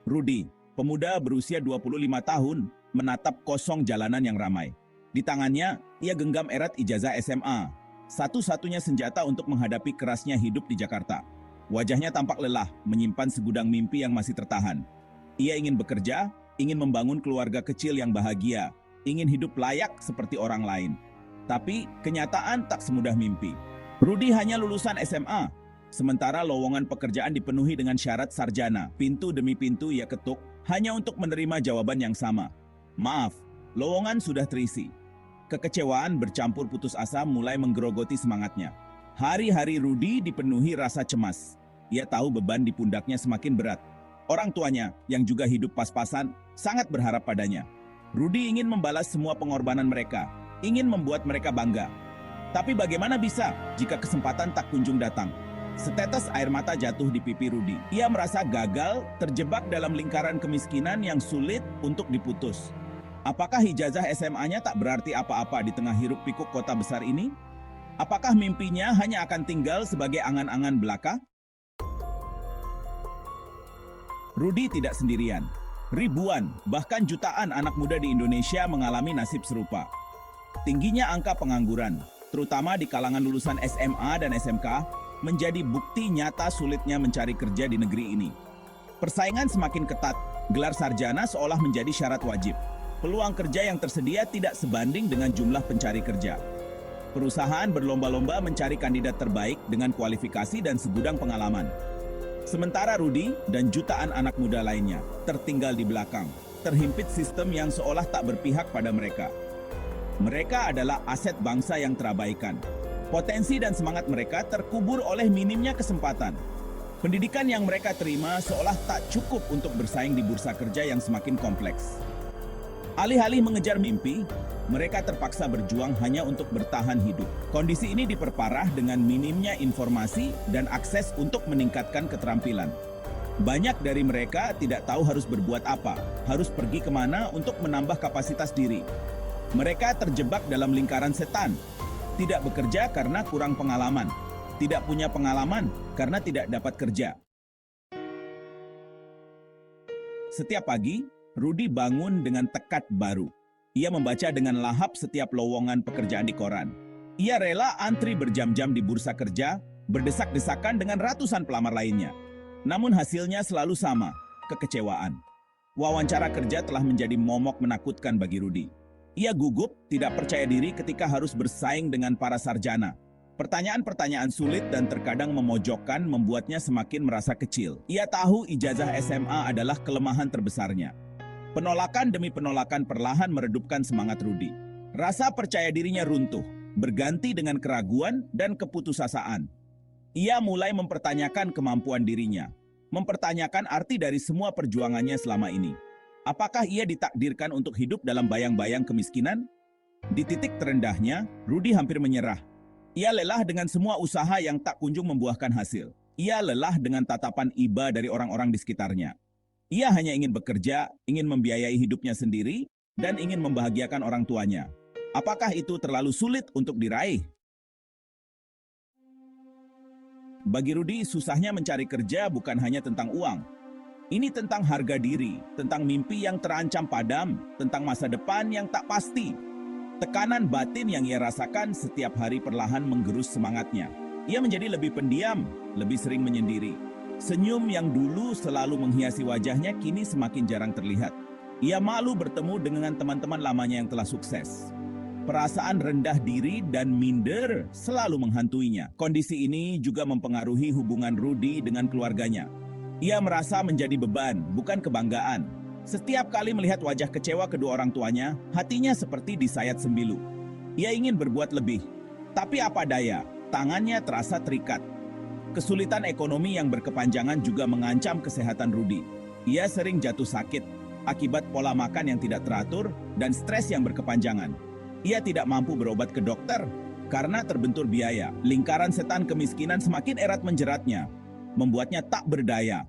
Rudi, pemuda berusia 25 tahun, menatap kosong jalanan yang ramai. Di tangannya, ia genggam erat ijazah SMA, satu-satunya senjata untuk menghadapi kerasnya hidup di Jakarta. Wajahnya tampak lelah, menyimpan segudang mimpi yang masih tertahan. Ia ingin bekerja, ingin membangun keluarga kecil yang bahagia, ingin hidup layak seperti orang lain. Tapi kenyataan tak semudah mimpi. Rudi hanya lulusan SMA, sementara lowongan pekerjaan dipenuhi dengan syarat sarjana. Pintu demi pintu ia ketuk, hanya untuk menerima jawaban yang sama. Maaf, lowongan sudah terisi. Kekecewaan bercampur putus asa mulai menggerogoti semangatnya. Hari-hari Rudi dipenuhi rasa cemas. Ia tahu beban di pundaknya semakin berat. Orang tuanya, yang juga hidup pas-pasan, sangat berharap padanya. Rudi ingin membalas semua pengorbanan mereka, ingin membuat mereka bangga. Tapi bagaimana bisa jika kesempatan tak kunjung datang? Setetes air mata jatuh di pipi Rudi. Ia merasa gagal, terjebak dalam lingkaran kemiskinan yang sulit untuk diputus. Apakah ijazah SMA-nya tak berarti apa-apa di tengah hiruk pikuk kota besar ini? Apakah mimpinya hanya akan tinggal sebagai angan-angan belaka? Rudi tidak sendirian. Ribuan, bahkan jutaan anak muda di Indonesia mengalami nasib serupa. Tingginya angka pengangguran, terutama di kalangan lulusan SMA dan SMK, menjadi bukti nyata sulitnya mencari kerja di negeri ini. Persaingan semakin ketat, gelar sarjana seolah menjadi syarat wajib. Peluang kerja yang tersedia tidak sebanding dengan jumlah pencari kerja. Perusahaan berlomba-lomba mencari kandidat terbaik dengan kualifikasi dan segudang pengalaman. Sementara Rudi dan jutaan anak muda lainnya tertinggal di belakang, terhimpit sistem yang seolah tak berpihak pada mereka. Mereka adalah aset bangsa yang terabaikan. Potensi dan semangat mereka terkubur oleh minimnya kesempatan. Pendidikan yang mereka terima seolah tak cukup untuk bersaing di bursa kerja yang semakin kompleks. Alih-alih mengejar mimpi, mereka terpaksa berjuang hanya untuk bertahan hidup. Kondisi ini diperparah dengan minimnya informasi dan akses untuk meningkatkan keterampilan. Banyak dari mereka tidak tahu harus berbuat apa, harus pergi kemana untuk menambah kapasitas diri. Mereka terjebak dalam lingkaran setan. Tidak bekerja karena kurang pengalaman. Tidak punya pengalaman karena tidak dapat kerja. Setiap pagi, Rudi bangun dengan tekad baru. Ia membaca dengan lahap setiap lowongan pekerjaan di koran. Ia rela antri berjam-jam di bursa kerja, berdesak-desakan dengan ratusan pelamar lainnya. Namun hasilnya selalu sama, kekecewaan. Wawancara kerja telah menjadi momok menakutkan bagi Rudi. Ia gugup, tidak percaya diri ketika harus bersaing dengan para sarjana. Pertanyaan-pertanyaan sulit dan terkadang memojokkan membuatnya semakin merasa kecil. Ia tahu ijazah SMA adalah kelemahan terbesarnya. Penolakan demi penolakan perlahan meredupkan semangat Rudi. Rasa percaya dirinya runtuh, berganti dengan keraguan dan keputusasaan. Ia mulai mempertanyakan kemampuan dirinya, mempertanyakan arti dari semua perjuangannya selama ini. Apakah ia ditakdirkan untuk hidup dalam bayang-bayang kemiskinan? Di titik terendahnya, Rudi hampir menyerah. Ia lelah dengan semua usaha yang tak kunjung membuahkan hasil. Ia lelah dengan tatapan iba dari orang-orang di sekitarnya. Ia hanya ingin bekerja, ingin membiayai hidupnya sendiri, dan ingin membahagiakan orang tuanya. Apakah itu terlalu sulit untuk diraih? Bagi Rudi, susahnya mencari kerja bukan hanya tentang uang. Ini tentang harga diri, tentang mimpi yang terancam padam, tentang masa depan yang tak pasti. Tekanan batin yang ia rasakan setiap hari perlahan menggerus semangatnya. Ia menjadi lebih pendiam, lebih sering menyendiri. Senyum yang dulu selalu menghiasi wajahnya kini semakin jarang terlihat. Ia malu bertemu dengan teman-teman lamanya yang telah sukses. Perasaan rendah diri dan minder selalu menghantuinya. Kondisi ini juga mempengaruhi hubungan Rudi dengan keluarganya. Ia merasa menjadi beban, bukan kebanggaan. Setiap kali melihat wajah kecewa kedua orang tuanya, hatinya seperti disayat sembilu. Ia ingin berbuat lebih, tapi apa daya, tangannya terasa terikat. Kesulitan ekonomi yang berkepanjangan juga mengancam kesehatan Rudi. Ia sering jatuh sakit akibat pola makan yang tidak teratur dan stres yang berkepanjangan. Ia tidak mampu berobat ke dokter karena terbentur biaya. Lingkaran setan kemiskinan semakin erat menjeratnya, membuatnya tak berdaya.